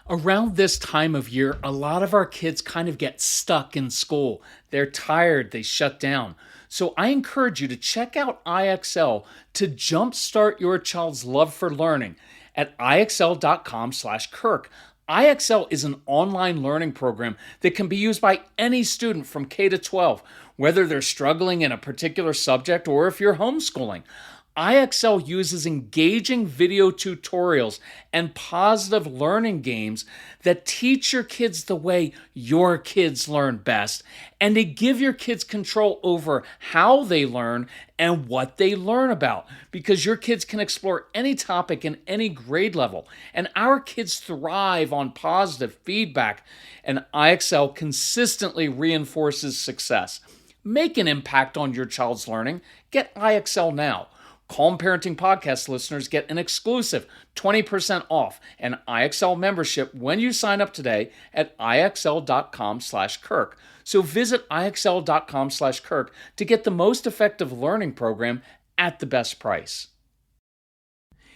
Around this time of year, a lot of our kids kind of get stuck in school. They're tired, they shut down. So I encourage you to check out IXL to jumpstart your child's love for learning at ixl.com/Kirk. IXL is an online learning program that can be used by any student from K to 12, whether they're struggling in a particular subject or if you're homeschooling. IXL uses engaging video tutorials and positive learning games that teach your kids the way your kids learn best and to give your kids control over how they learn and what they learn about, because your kids can explore any topic in any grade level. And our kids thrive on positive feedback, and IXL consistently reinforces success. Make an impact on your child's learning. Get IXL now. Calm Parenting Podcast listeners get an exclusive 20% off an IXL membership when you sign up today at ixl.com/Kirk. So visit ixl.com/Kirk to get the most effective learning program at the best price.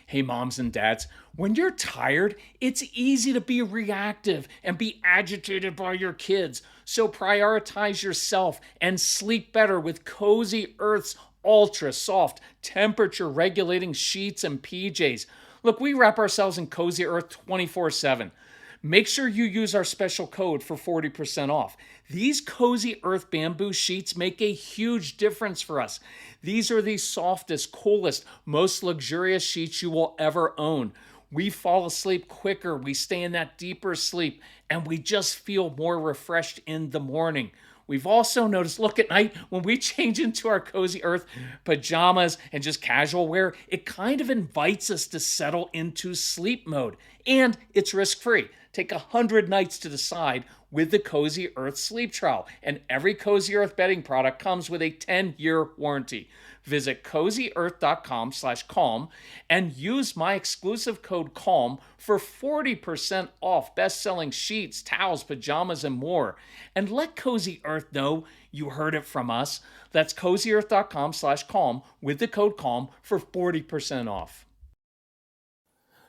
Hey, moms and dads, when you're tired, it's easy to be reactive and be agitated by your kids. So prioritize yourself and sleep better with Cozy Earth's ultra soft, temperature regulating sheets and PJs. Look, we wrap ourselves in Cozy Earth 24/7. Make sure you use our special code for 40% off. These Cozy Earth bamboo sheets make a huge difference for us. These are the softest, coolest, most luxurious sheets you will ever own. We fall asleep quicker, we stay in that deeper sleep, and we just feel more refreshed in the morning. We've also noticed, look, at night, when we change into our Cozy Earth pajamas and just casual wear, it kind of invites us to settle into sleep mode. And it's risk-free. Take 100 nights to decide with the Cozy Earth sleep trial. And every Cozy Earth bedding product comes with a 10-year warranty. Visit CozyEarth.com/Calm and use my exclusive code CALM for 40% off best-selling sheets, towels, pajamas, and more. And let Cozy Earth know you heard it from us. That's CozyEarth.com/Calm with the code CALM for 40% off.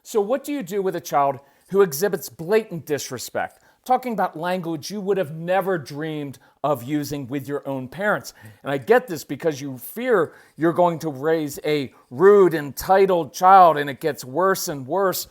So what do you do with a child who exhibits blatant disrespect? Talking about language you would have never dreamed of using with your own parents. And I get this because you fear you're going to raise a rude, entitled child and it gets worse and worse.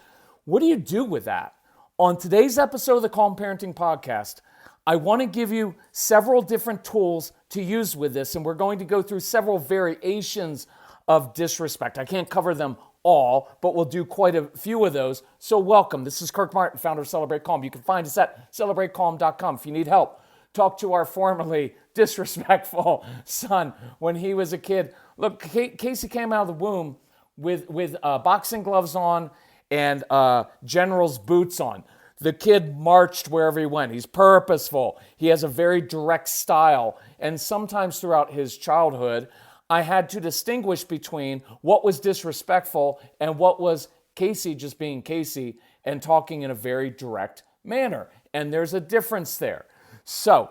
What do you do with that? On today's episode of the Calm Parenting Podcast, I want to give you several different tools to use with this, and we're going to go through several variations of disrespect. I can't cover them all, but we'll do quite a few of those. So welcome. This is Kirk Martin, founder of Celebrate Calm. You can find us at celebratecalm.com. If you need help, talk to our formerly disrespectful son when he was a kid. Look, Casey came out of the womb with boxing gloves on and general's boots on. The kid marched wherever he went. He's purposeful. He has a very direct style. And sometimes throughout his childhood, I had to distinguish between what was disrespectful and what was Casey just being Casey and talking in a very direct manner. And there's a difference there. So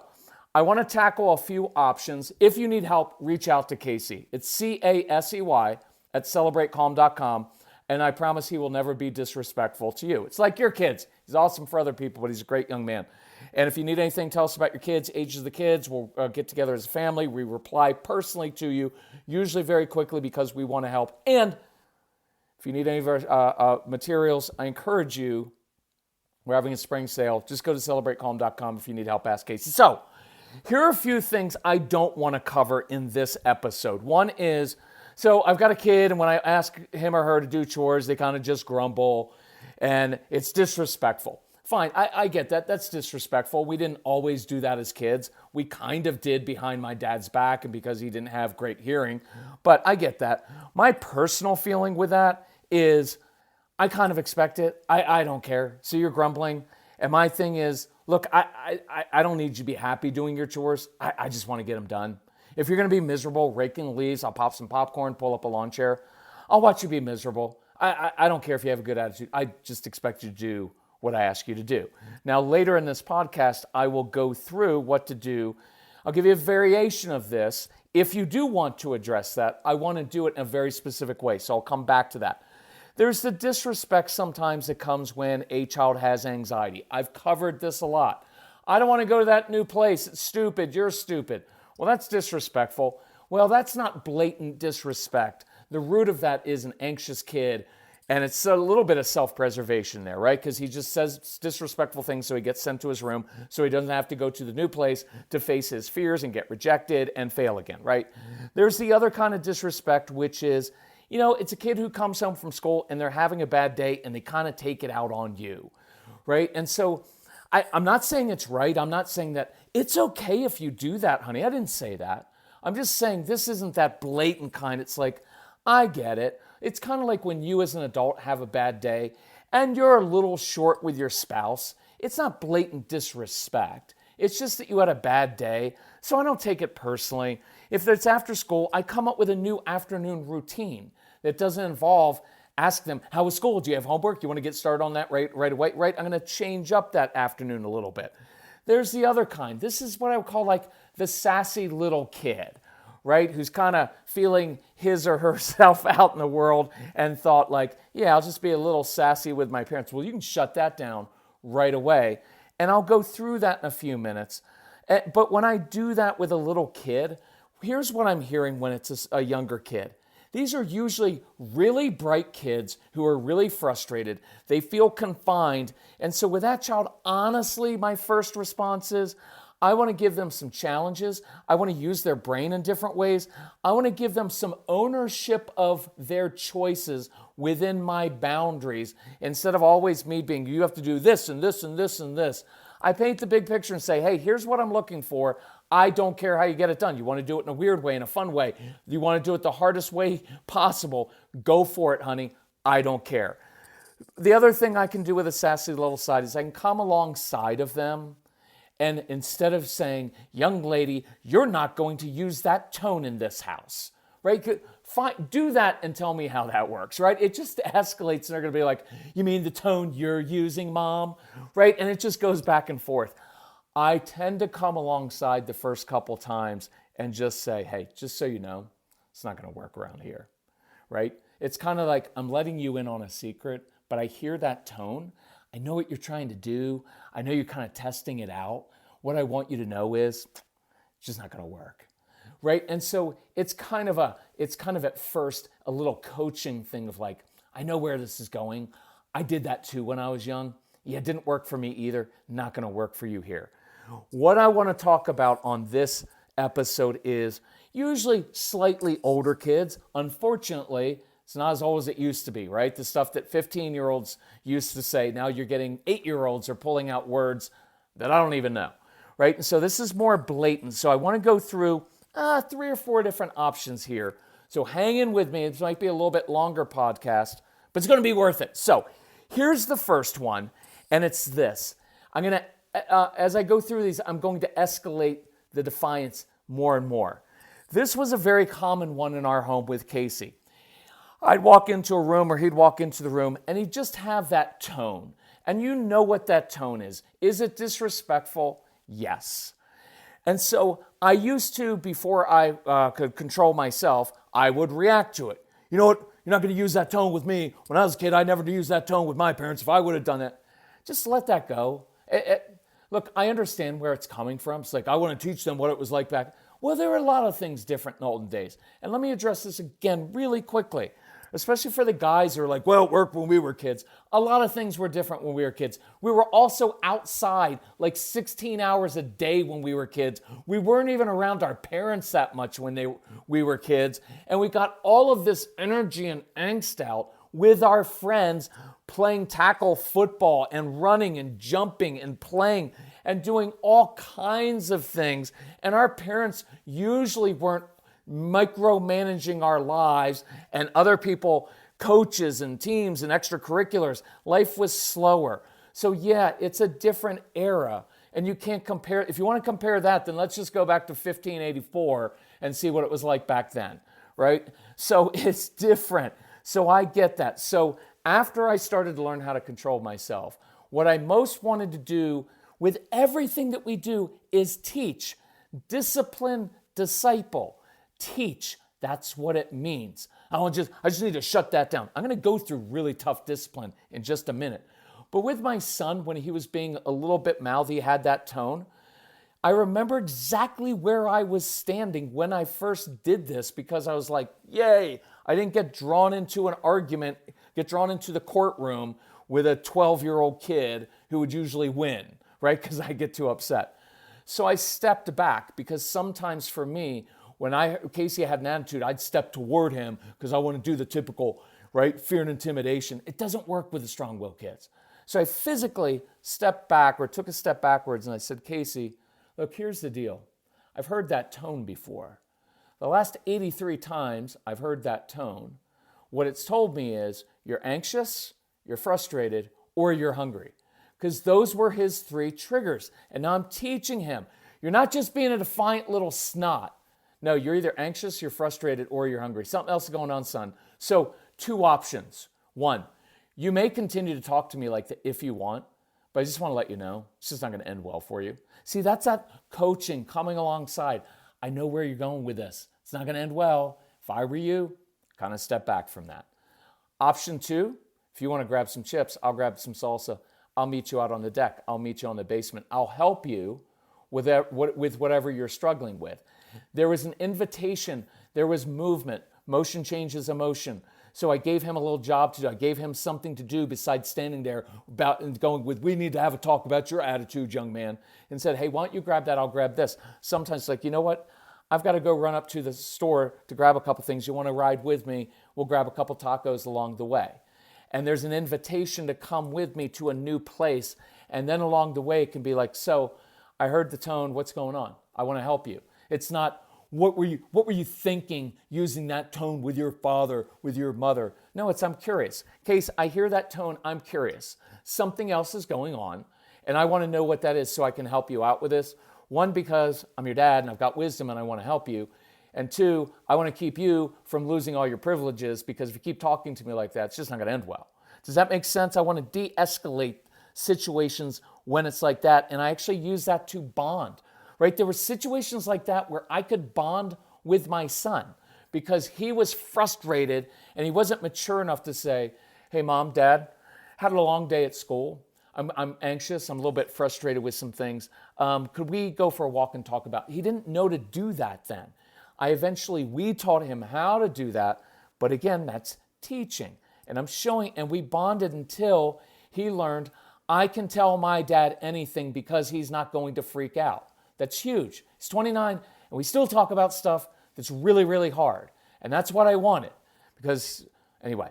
I want to tackle a few options. If you need help, reach out to Casey. It's CASEY at celebratecalm.com. And I promise he will never be disrespectful to you. It's like your kids. He's awesome for other people, but he's a great young man. And if you need anything, tell us about your kids, ages of the kids. We'll get together as a family. We reply personally to you, usually very quickly because we want to help. And if you need any of our materials, I encourage you, we're having a spring sale. Just go to celebratecalm.com if you need help, ask Casey. So here are a few things I don't want to cover in this episode. One is, so I've got a kid, and when I ask him or her to do chores, they kind of just grumble, and it's disrespectful. Fine, I get that. That's disrespectful. We didn't always do that as kids. We kind of did behind my dad's back and because he didn't have great hearing, but I get that. My personal feeling with that is I kind of expect it. I don't care. So you're grumbling. And my thing is, look, I don't need you to be happy doing your chores. I just want to get them done. If you're going to be miserable raking leaves, I'll pop some popcorn, pull up a lawn chair. I'll watch you be miserable. I don't care if you have a good attitude. I just expect you to do what I ask you to do. Now, later in this podcast, I will go through what to do. I'll give you a variation of this. If you do want to address that, I want to do it in a very specific way, so I'll come back to that. There's the disrespect sometimes that comes when a child has anxiety. I've covered this a lot. I don't want to go to that new place. It's stupid. You're stupid. Well, that's disrespectful. Well, that's not blatant disrespect. The root of that is an anxious kid, and it's a little bit of self-preservation there, right? Because he just says disrespectful things so he gets sent to his room so he doesn't have to go to the new place to face his fears and get rejected and fail again, right? There's the other kind of disrespect, which is, it's a kid who comes home from school and they're having a bad day and they kind of take it out on you, right? And so I'm not saying it's right. I'm not saying that it's okay if you do that, honey. I didn't say that. I'm just saying this isn't that blatant kind. It's like, I get it. It's kind of like when you as an adult have a bad day and you're a little short with your spouse. It's not blatant disrespect. It's just that you had a bad day. So I don't take it personally. If it's after school, I come up with a new afternoon routine that doesn't involve ask them, how was school? Do you have homework? Do you want to get started on that right away? Right? I'm going to change up that afternoon a little bit. There's the other kind. This is what I would call like the sassy little kid, right? Who's kind of feeling his or herself out in the world and thought like, yeah, I'll just be a little sassy with my parents. Well, you can shut that down right away. And I'll go through that in a few minutes. But when I do that with a little kid, here's what I'm hearing when it's a younger kid. These are usually really bright kids who are really frustrated. They feel confined. And so with that child, honestly, my first response is, I want to give them some challenges. I want to use their brain in different ways. I want to give them some ownership of their choices within my boundaries instead of always me being, you have to do this and this and this and this. I paint the big picture and say, hey, here's what I'm looking for. I don't care how you get it done. You want to do it in a weird way, in a fun way. You want to do it the hardest way possible. Go for it, honey. I don't care. The other thing I can do with a sassy little side is I can come alongside of them. And instead of saying, young lady, you're not going to use that tone in this house, right? Fine, do that and tell me how that works, right? It just escalates and they're going to be like, you mean the tone you're using, Mom? Right? And it just goes back and forth. I tend to come alongside the first couple times and just say, hey, just so you know, it's not going to work around here, right? It's kind of like I'm letting you in on a secret, but I hear that tone. I know what you're trying to do. I know you're kind of testing it out. What I want you to know is it's just not going to work, right? And so it's kind of at first a little coaching thing of like, I know where this is going. I did that too when I was young. Yeah, it didn't work for me either. Not going to work for you here. What I want to talk about on this episode is usually slightly older kids. Unfortunately, it's not as old as it used to be, right? The stuff that 15-year-olds used to say, now you're getting 8-year-olds are pulling out words that I don't even know, right? And so this is more blatant. So I want to go through 3 or 4 different options here. So hang in with me. This might be a little bit longer podcast, but it's going to be worth it. So here's the first one, and it's this. I'm going to, as I go through these, I'm going to escalate the defiance more and more. This was a very common one in our home with Casey. I'd walk into a room or he'd walk into the room and he'd just have that tone. And you know what that tone is. Is it disrespectful? Yes. And so I used to, before I could control myself, I would react to it. You know what? You're not going to use that tone with me. When I was a kid, I never used that tone with my parents. If I would have done it, just let that go. Look, I understand where it's coming from. It's like, I want to teach them what it was like back. Well, there were a lot of things different in the olden days. And let me address this again really quickly, especially for the guys who are like, well, it worked when we were kids. A lot of things were different when we were kids. We were also outside like 16 hours a day when we were kids. We weren't even around our parents that much when we were kids. And we got all of this energy and angst out with our friends playing tackle football and running and jumping and playing and doing all kinds of things. And our parents usually weren't micromanaging our lives and other people, coaches and teams and extracurriculars. Life was slower. So yeah, it's a different era. And you can't compare. If you want to compare that, then let's just go back to 1584 and see what it was like back then, right? So it's different. So I get that. So after I started to learn how to control myself, what I most wanted to do with everything that we do is teach, discipline, disciple. Teach, That's what it means. I just need to shut that down. I'm going to go through really tough discipline in just a minute. But with my son, when he was being a little bit mouthy, had that tone, I remember exactly where I was standing when I first did this, because I was like, yay, I didn't get drawn into an argument, get drawn into the courtroom with a 12-year-old kid who would usually win, right? Because I get too upset. So I stepped back, because sometimes for me, when Casey had an attitude, I'd step toward him because I want to do the typical, right, fear and intimidation. It doesn't work with the strong-willed kids. So I physically stepped back, or took a step backwards, and I said, Casey, look, here's the deal. I've heard that tone before. The last 83 times I've heard that tone, what it's told me is you're anxious, you're frustrated, or you're hungry. Because those were his 3 triggers. And now I'm teaching him. You're not just being a defiant little snot. No, you're either anxious, you're frustrated, or you're hungry. Something else is going on, son. So 2 options. 1, you may continue to talk to me like that if you want, but I just want to let you know, it's just not going to end well for you. See, that's that coaching coming alongside. I know where you're going with this. It's not going to end well. If I were you, kind of step back from that. Option 2, if you want to grab some chips, I'll grab some salsa. I'll meet you out on the deck. I'll meet you on the basement. I'll help you with whatever you're struggling with. There was an invitation. There was movement. Motion changes emotion. So I gave him a little job to do. I gave him something to do besides standing there and going with, we need to have a talk about your attitude, young man. And said, hey, why don't you grab that? I'll grab this. Sometimes like, you know what? I've got to go run up to the store to grab a couple things. You want to ride with me? We'll grab a couple tacos along the way. And there's an invitation to come with me to a new place. And then along the way, it can be like, so I heard the tone. What's going on? I want to help you. It's not, what were you thinking using that tone with your father, with your mother? No, it's I'm curious. Case, I hear that tone, I'm curious. Something else is going on, and I want to know what that is so I can help you out with this. 1, because I'm your dad and I've got wisdom and I want to help you. And 2, I want to keep you from losing all your privileges, because if you keep talking to me like that, it's just not going to end well. Does that make sense? I want to de-escalate situations when it's like that, and I actually use that to bond. Right? There were situations like that where I could bond with my son because he was frustrated and he wasn't mature enough to say, hey, mom, dad, had a long day at school. I'm anxious. I'm a little bit frustrated with some things. Could we go for a walk and talk about it? He didn't know to do that then. We taught him how to do that. But again, that's teaching. And I'm showing, and we bonded until he learned, I can tell my dad anything because he's not going to freak out. That's huge. He's 29, and we still talk about stuff that's really, really hard. And that's what I wanted. Because, anyway,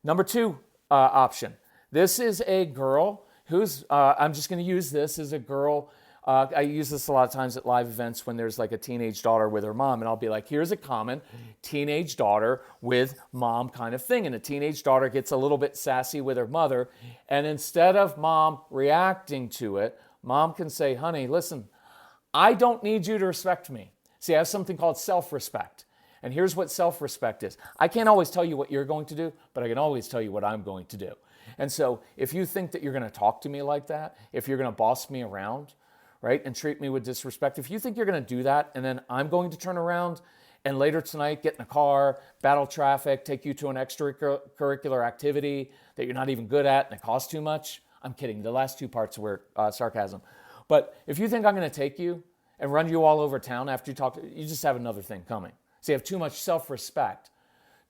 number 2 option. This is a girl who's, I'm just going to use this as a girl. I use this a lot of times at live events when there's like a teenage daughter with her mom. And I'll be like, here's a common teenage daughter with mom kind of thing. And a teenage daughter gets a little bit sassy with her mother. And instead of mom reacting to it, mom can say, honey, listen, I don't need you to respect me. See, I have something called self-respect. And here's what self-respect is. I can't always tell you what you're going to do, but I can always tell you what I'm going to do. And so if you think that you're going to talk to me like that, if you're going to boss me around, right, and treat me with disrespect, if you think you're going to do that and then I'm going to turn around and later tonight get in a car, battle traffic, take you to an extracurricular activity that you're not even good at and it costs too much, I'm kidding. The last 2 parts were sarcasm. But if you think I'm going to take you and run you all over town after you talk, you just have another thing coming. So you have too much self-respect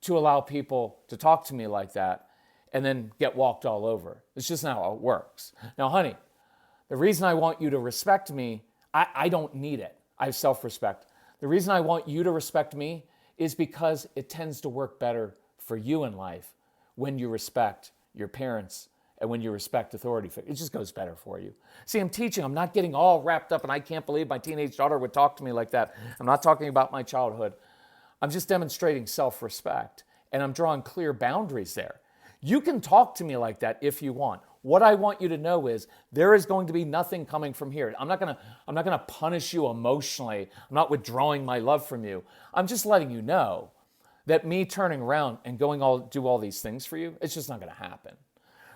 to allow people to talk to me like that and then get walked all over. It's just not how it works. Now, honey, the reason I want you to respect me, I don't need it. I have self-respect. The reason I want you to respect me is because it tends to work better for you in life when you respect your parents and when you respect authority. It just goes better for you. See, I'm teaching. I'm not getting all wrapped up, and I can't believe my teenage daughter would talk to me like that. I'm not talking about my childhood. I'm just demonstrating self-respect, and I'm drawing clear boundaries there. You can talk to me like that if you want. What I want you to know is there is going to be nothing coming from here. I'm not going to punish you emotionally. I'm not withdrawing my love from you. I'm just letting you know that me turning around and do all these things for you, it's just not going to happen.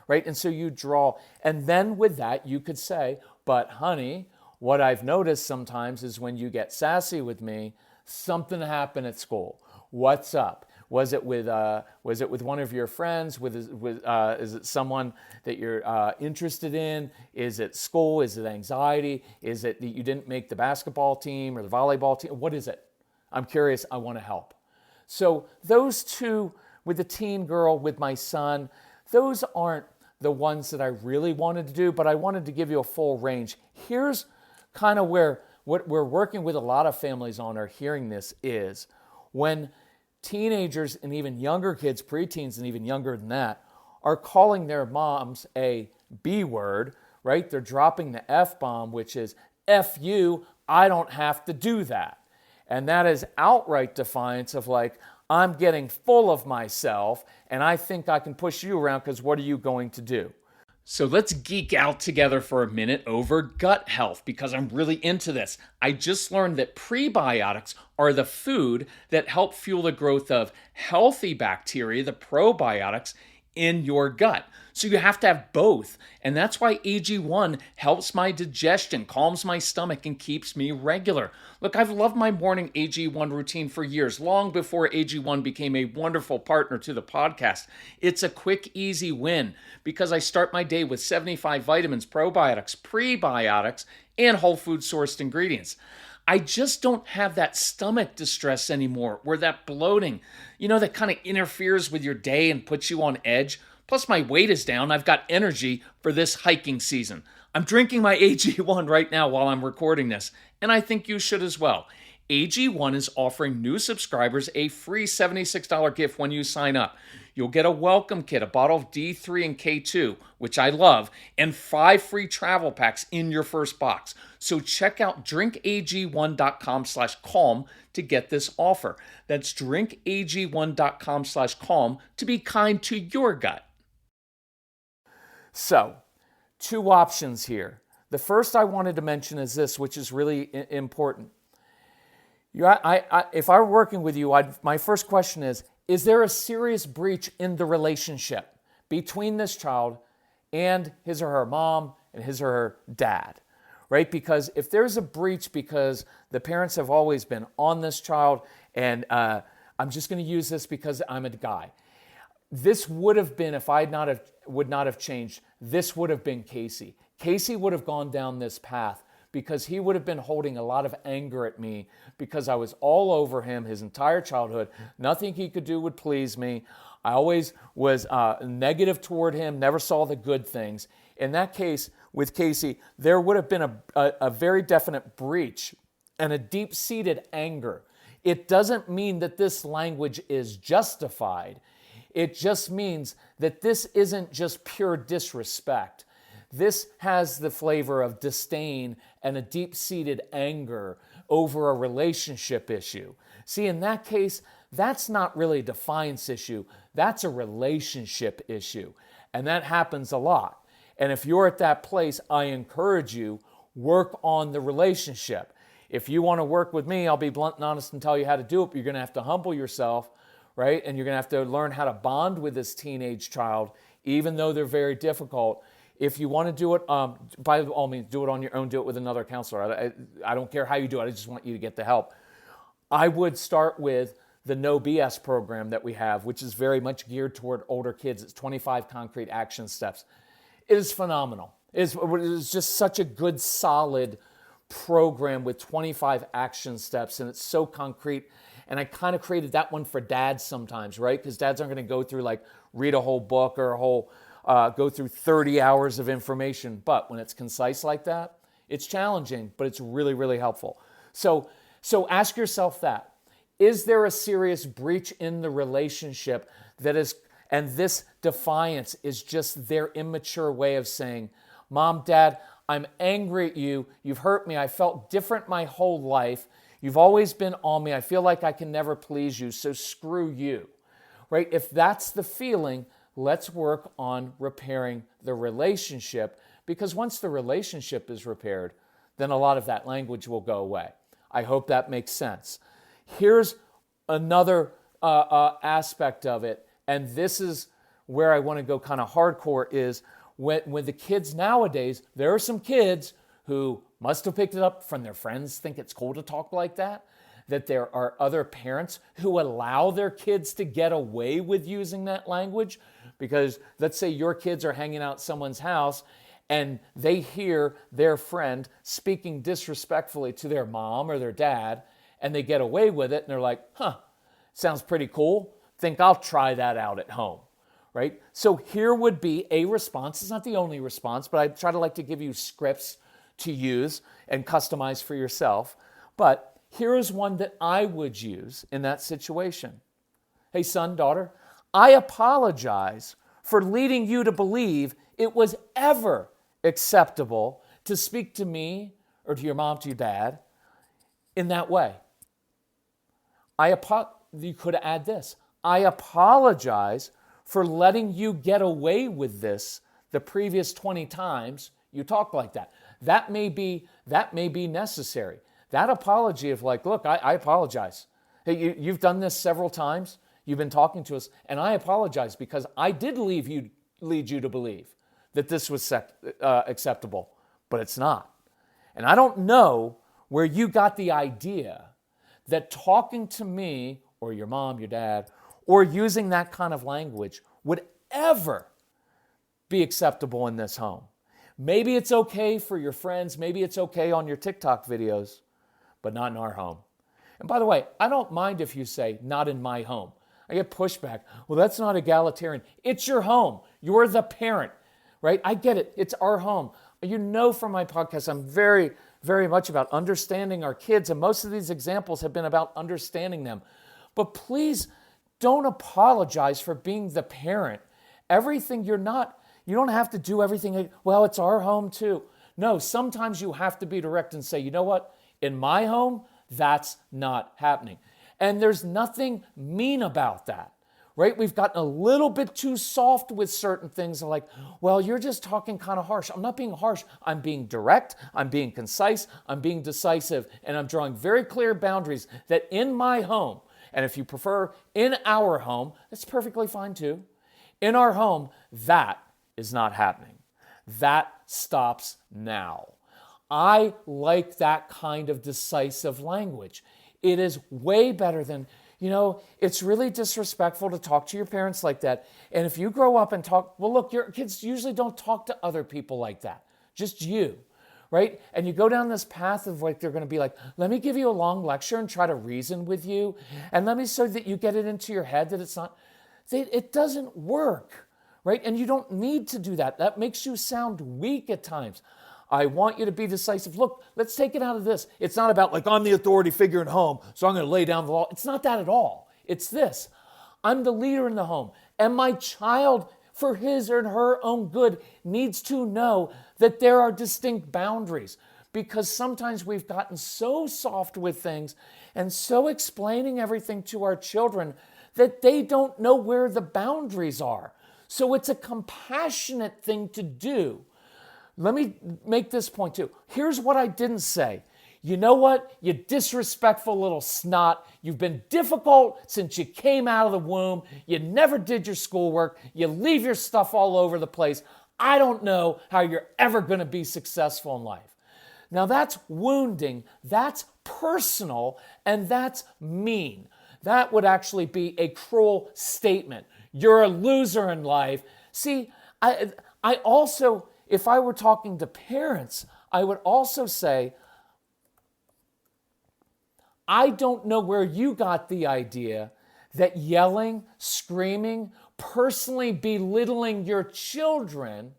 Right? And so you draw, and then with that, you could say, but honey, what I've noticed sometimes is when you get sassy with me, something happened at school. What's up? Was it with one of your friends? Is it someone that you're interested in? Is it school? Is it anxiety? Is it that you didn't make the basketball team or the volleyball team? What is it? I'm curious. I want to help. So those two, with the teen girl, with my son, those aren't the ones that I really wanted to do, but I wanted to give you a full range. Here's kind of where what we're working with a lot of families on are hearing this is when teenagers and even younger kids, preteens and even younger than that, are calling their moms a B word, right? They're dropping the F-bomb, which is F you, I don't have to do that. And that is outright defiance of like, I'm getting full of myself and I think I can push you around because what are you going to do? So let's geek out together for a minute over gut health because I'm really into this. I just learned that prebiotics are the food that help fuel the growth of healthy bacteria, the probiotics, in your gut. So you have to have both. And that's why AG1 helps my digestion, calms my stomach, and keeps me regular. Look, I've loved my morning AG1 routine for years, long before AG1 became a wonderful partner to the podcast. It's a quick, easy win because I start my day with 75 vitamins, probiotics, prebiotics, and whole food sourced ingredients. I just don't have that stomach distress anymore where that bloating, that kind of interferes with your day and puts you on edge. Plus my weight is down. I've got energy for this hiking season. I'm drinking my AG1 right now while I'm recording this, and I think you should as well. AG1 is offering new subscribers a free $76 gift when you sign up. You'll get a welcome kit, a bottle of D3 and K2, which I love, and 5 free travel packs in your first box. So check out drinkag1.com/calm to get this offer. That's drinkag1.com/calm to be kind to your gut. So, 2 options here. The first I wanted to mention is this, which is really important. If I were working with you, my first question is there a serious breach in the relationship between this child and his or her mom and his or her dad, right? Because if there's a breach because the parents have always been on this child, and I'm just going to use this because I'm a guy. This would have been, if I would not have changed, this would have been Casey. Casey would have gone down this path because he would have been holding a lot of anger at me because I was all over him his entire childhood. Nothing he could do would please me. I always was negative toward him, never saw the good things. In that case, with Casey, there would have been a very definite breach and a deep-seated anger. It doesn't mean that this language is justified. It just means that this isn't just pure disrespect. This has the flavor of disdain and a deep-seated anger over a relationship issue. See, in that case, that's not really a defiance issue. That's a relationship issue. And that happens a lot. And if you're at that place, I encourage you, work on the relationship. If you want to work with me, I'll be blunt and honest and tell you how to do it, but you're going to have to humble yourself, right? And you're going to have to learn how to bond with this teenage child, even though they're very difficult. If you want to do it, by all means, do it on your own. Do it with another counselor. I don't care how you do it. I just want you to get the help. I would start with the No BS program that we have, which is very much geared toward older kids. It's 25 concrete action steps. It is phenomenal. It is just such a good, solid program with 25 action steps, and it's so concrete. And I kind of created that one for dads sometimes, right? Because dads aren't going to go through, like, read a whole book or go through 30 hours of information. But when it's concise like that, it's challenging, but it's really, really helpful. So ask yourself that. Is there a serious breach in the relationship and this defiance is just their immature way of saying, Mom, Dad, I'm angry at you. You've hurt me. I felt different my whole life. You've always been on me. I feel like I can never please you, so screw you, right? If that's the feeling, let's work on repairing the relationship, because once the relationship is repaired, then a lot of that language will go away. I hope that makes sense. Here's another aspect of it, and this is where I want to go kind of hardcore, is when the kids nowadays, there are some kids who must have picked it up from their friends, think it's cool to talk like that. that there are other parents who allow their kids to get away with using that language. Because let's say your kids are hanging out at someone's house and they hear their friend speaking disrespectfully to their mom or their dad, and they get away with it, and they're like, sounds pretty cool. Think I'll try that out at home, right? So here would be a response. It's not the only response, but I try to like to give you scripts to use and customize for yourself. But here is one that I would use in that situation. Hey, son, daughter, I apologize for leading you to believe it was ever acceptable to speak to me or to your mom, to your dad, in that way. You could add this. I apologize for letting you get away with this the previous 20 times you talked like that. That may be necessary. That apology of like, look, I apologize. Hey, you've done this several times. You've been talking to us, and I apologize because I did lead you to believe that this was acceptable, but it's not. And I don't know where you got the idea that talking to me or your mom, your dad, or using that kind of language would ever be acceptable in this home. Maybe it's okay for your friends, maybe it's okay on your TikTok videos, but not in our home. And by the way, I don't mind if you say, not in my home. I get pushback. Well, that's not egalitarian. It's your home. You're the parent, right? I get it. It's our home. You know from my podcast, I'm very, very much about understanding our kids, and most of these examples have been about understanding them. But please don't apologize for being the parent. Everything you don't have to do everything. Well, it's our home too. No, sometimes you have to be direct and say, you know what? In my home, that's not happening. And there's nothing mean about that, right? We've gotten a little bit too soft with certain things like, well, you're just talking kind of harsh. I'm not being harsh. I'm being direct. I'm being concise. I'm being decisive. And I'm drawing very clear boundaries that in my home, and if you prefer in our home, that's perfectly fine too. In our home, that is not happening. That stops now. I like that kind of decisive language. It is way better than, it's really disrespectful to talk to your parents like that. And if you grow up and talk, well, look, your kids usually don't talk to other people like that, just you, right? And you go down this path of like, they're going to be like, let me give you a long lecture and try to reason with you. And let me so that you get it into your head that it's not, it doesn't work, right? And you don't need to do that. That makes you sound weak at times. I want you to be decisive. Look, let's take it out of this. It's not about like, I'm the authority figure at home, so I'm going to lay down the law. It's not that at all. It's this. I'm the leader in the home, and my child, for his or her own good, needs to know that there are distinct boundaries, because sometimes we've gotten so soft with things and so explaining everything to our children that they don't know where the boundaries are. So it's a compassionate thing to do. Let me make this point too. Here's what I didn't say. You know what? You disrespectful little snot. You've been difficult since you came out of the womb. You never did your schoolwork. You leave your stuff all over the place. I don't know how you're ever going to be successful in life. Now that's wounding. That's personal, and that's mean. That would actually be a cruel statement. You're a loser in life. See, I also, if I were talking to parents, I would also say, I don't know where you got the idea that yelling, screaming, personally belittling your children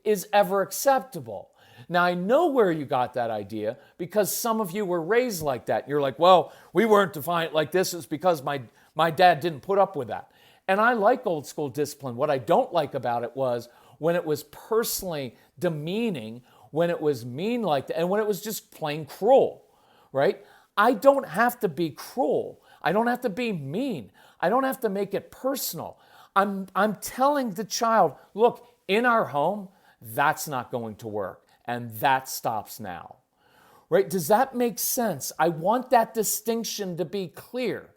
is ever acceptable. Now, I know where you got that idea because some of you were raised like that. You're like, well, we weren't defiant like this. It's because my dad didn't put up with that. And I like old school discipline. What I don't like about it was when it was personally demeaning, when it was mean like that, and when it was just plain cruel, right? I don't have to be cruel. I don't have to be mean. I don't have to make it personal. I'm telling the child, look, in our home, that's not going to work. And that stops now, right? Does that make sense? I want that distinction to be clear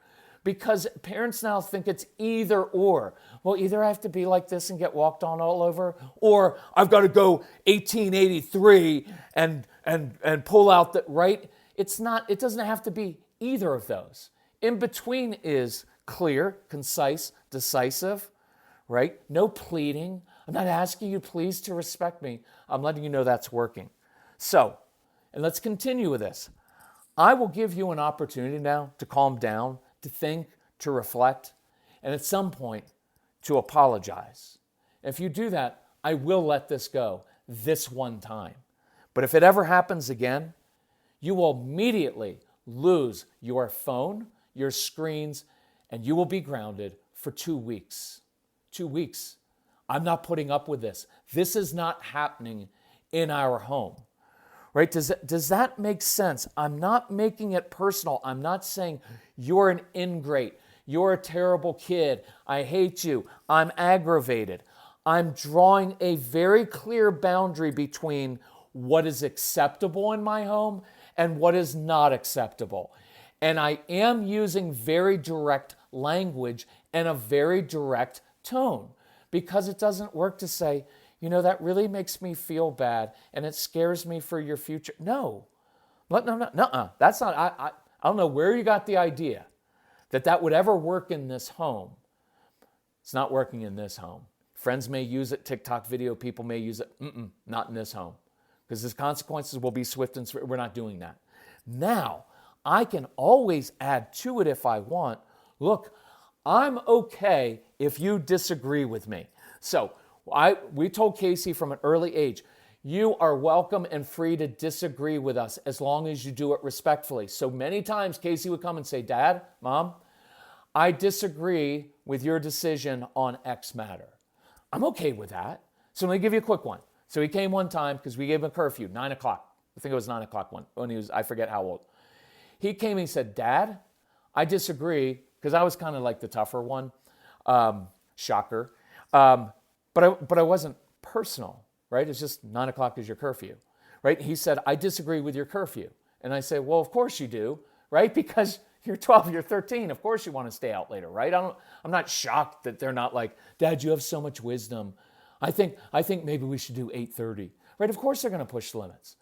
because parents now think it's either or. Well, either I have to be like this and get walked on all over, or I've got to go 1883 and pull out the, right? It's not, it doesn't have to be either of those. In between is clear, concise, decisive, right? No pleading. I'm not asking you please to respect me. I'm letting you know that's working. So, and let's continue with this. I will give you an opportunity now to calm down, to think, to reflect, and at some point to apologize. If you do that, I will let this go this one time. But if it ever happens again, you will immediately lose your phone, your screens, and you will be grounded for 2 weeks. 2 weeks. I'm not putting up with this. This is not happening in our home. Right? Does that make sense? I'm not making it personal. I'm not saying you're an ingrate. You're a terrible kid. I hate you. I'm aggravated. I'm drawing a very clear boundary between what is acceptable in my home and what is not acceptable. And I am using very direct language and a very direct tone because it doesn't work to say, you know, that really makes me feel bad and it scares me for your future. No. That's not, I don't know where you got the idea that would ever work in this home. It's not working in this home. Friends may use it, TikTok video people may use it. Not in this home. Because the consequences will be swift and swift. We're not doing that. Now, I can always add to it if I want. Look, I'm okay if you disagree with me. So we told Casey from an early age, you are welcome and free to disagree with us as long as you do it respectfully. So many times Casey would come and say, Dad, Mom, I disagree with your decision on X matter. I'm okay with that. So let me give you a quick one. So he came one time because we gave him a curfew, 9 o'clock. I think it was 9 o'clock when he was, I forget how old. He came and he said, Dad, I disagree, because I was kind of like the tougher one. Shocker. But I wasn't personal, right? It's just 9 o'clock is your curfew, right? He said, I disagree with your curfew. And I said, well, of course you do, right? Because you're 12, you're 13. Of course you want to stay out later, right? I'm not shocked that they're not like, Dad, you have so much wisdom. I think maybe we should do 8:30, right? Of course they're going to push the limits.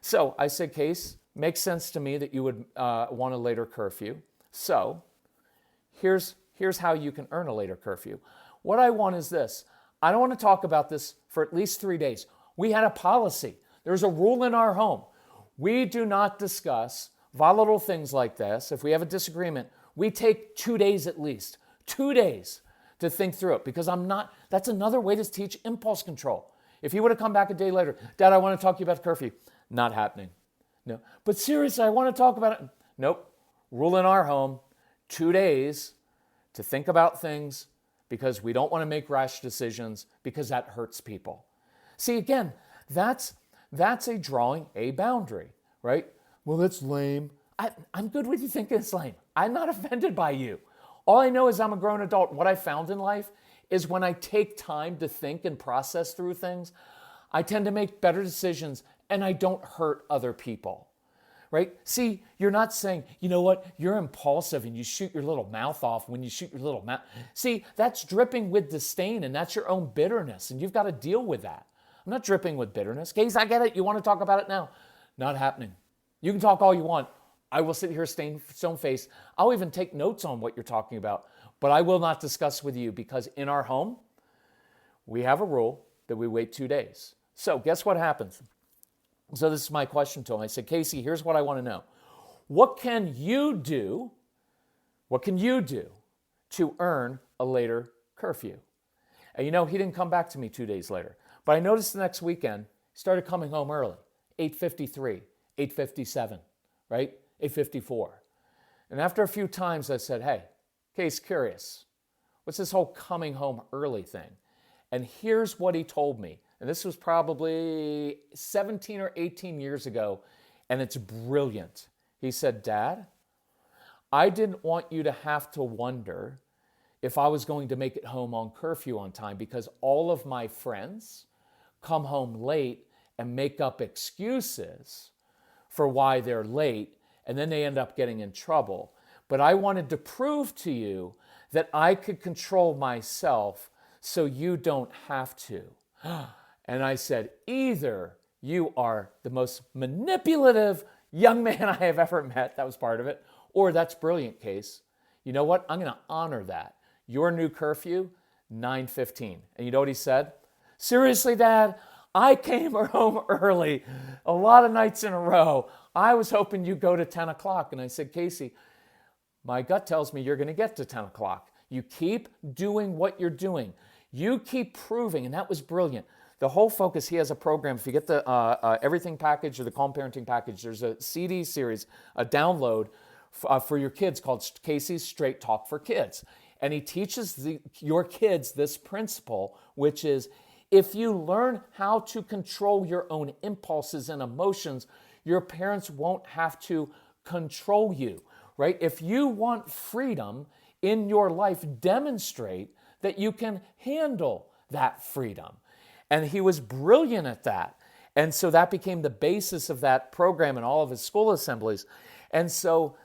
So I said, Case, makes sense to me that you would want a later curfew. So here's how you can earn a later curfew. What I want is this. I don't want to talk about this for at least 3 days. We had a policy. There's a rule in our home. We do not discuss volatile things like this. If we have a disagreement, we take 2 days at least. 2 days to think through it, because that's another way to teach impulse control. If he would have come back a day later, Dad, I want to talk to you about curfew. Not happening. No. But seriously, I want to talk about it. Nope. Rule in our home, 2 days to think about things, because we don't want to make rash decisions, because that hurts people. See, again, that's drawing a boundary, right? Well, that's lame. I'm good with you thinking it's lame. I'm not offended by you. All I know is I'm a grown adult. What I found in life is when I take time to think and process through things, I tend to make better decisions and I don't hurt other people, right? See, you're not saying, you know what, you're impulsive and you shoot your little mouth off when you shoot your little mouth. See, that's dripping with disdain and that's your own bitterness and you've got to deal with that. I'm not dripping with bitterness. Case, I get it. You want to talk about it now? Not happening. You can talk all you want. I will sit here stone faced. I'll even take notes on what you're talking about, but I will not discuss with you, because in our home, we have a rule that we wait 2 days. So guess what happens? So this is my question to him. I said, Casey, here's what I want to know. What can you do to earn a later curfew? And you know, he didn't come back to me 2 days later, but I noticed the next weekend, he started coming home early, 8:53, 8:57, right? 8:54. And after a few times I said, hey, Case, curious, what's this whole coming home early thing? And here's what he told me. And this was probably 17 or 18 years ago, and it's brilliant. He said, Dad, I didn't want you to have to wonder if I was going to make it home on curfew on time, because all of my friends come home late and make up excuses for why they're late, and then they end up getting in trouble. But I wanted to prove to you that I could control myself so you don't have to. And I said, either you are the most manipulative young man I have ever met, that was part of it, Or that's brilliant, Case. You know what? I'm going to honor that. Your new curfew, 9:15. And you know what he said? Seriously, Dad, I came home early a lot of nights in a row. I was hoping you'd go to 10 o'clock. And I said, Casey, my gut tells me you're going to get to 10 o'clock. You keep doing what you're doing. You keep proving, and that was brilliant. The whole focus, he has a program. If you get the Everything package or the Calm Parenting package, there's a CD series, a download for your kids called Casey's Straight Talk for Kids. And he teaches your kids this principle, which is if you learn how to control your own impulses and emotions, your parents won't have to control you, right? If you want freedom in your life, demonstrate that you can handle that freedom. And he was brilliant at that. And so that became the basis of that program in all of his school assemblies. And so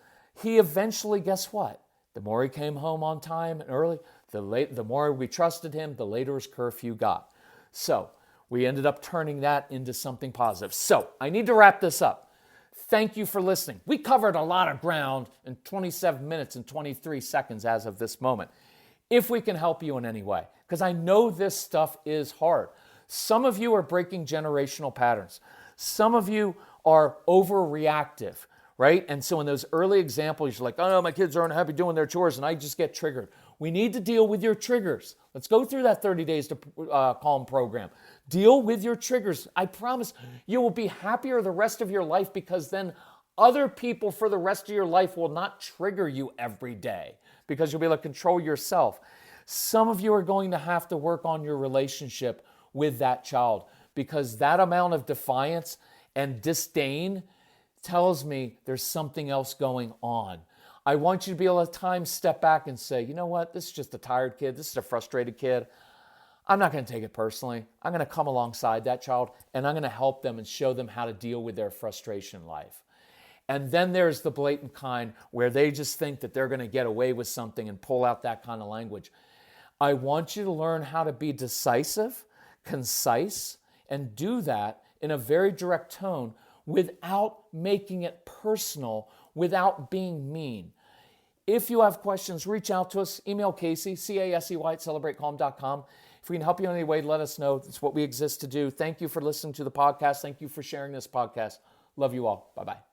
he eventually, guess what? The more he came home on time and early, the more we trusted him, the later his curfew got. So we ended up turning that into something positive. So I need to wrap this up. Thank you for listening. We covered a lot of ground in 27 minutes and 23 seconds as of this moment. If we can help you in any way, because I know this stuff is hard. Some of you are breaking generational patterns. Some of you are overreactive, right? And so in those early examples, you're like, oh, no, my kids aren't happy doing their chores, and I just get triggered. We need to deal with your triggers. Let's go through that 30 Days to Calm program. Deal with your triggers. I promise you will be happier the rest of your life because then other people for the rest of your life will not trigger you every day because you'll be able to control yourself. Some of you are going to have to work on your relationship with that child because that amount of defiance and disdain tells me there's something else going on. I want you to be able to step back and say, you know what, this is just a tired kid. This is a frustrated kid. I'm not going to take it personally. I'm going to come alongside that child and I'm going to help them and show them how to deal with their frustration in life. And then there's the blatant kind where they just think that they're going to get away with something and pull out that kind of language. I want you to learn how to be decisive, concise, and do that in a very direct tone without making it personal, without being mean. If you have questions, reach out to us. Email Casey, C-A-S-E-Y, celebratecalm.com. If we can help you in any way, let us know. It's what we exist to do. Thank you for listening to the podcast. Thank you for sharing this podcast. Love you all. Bye-bye.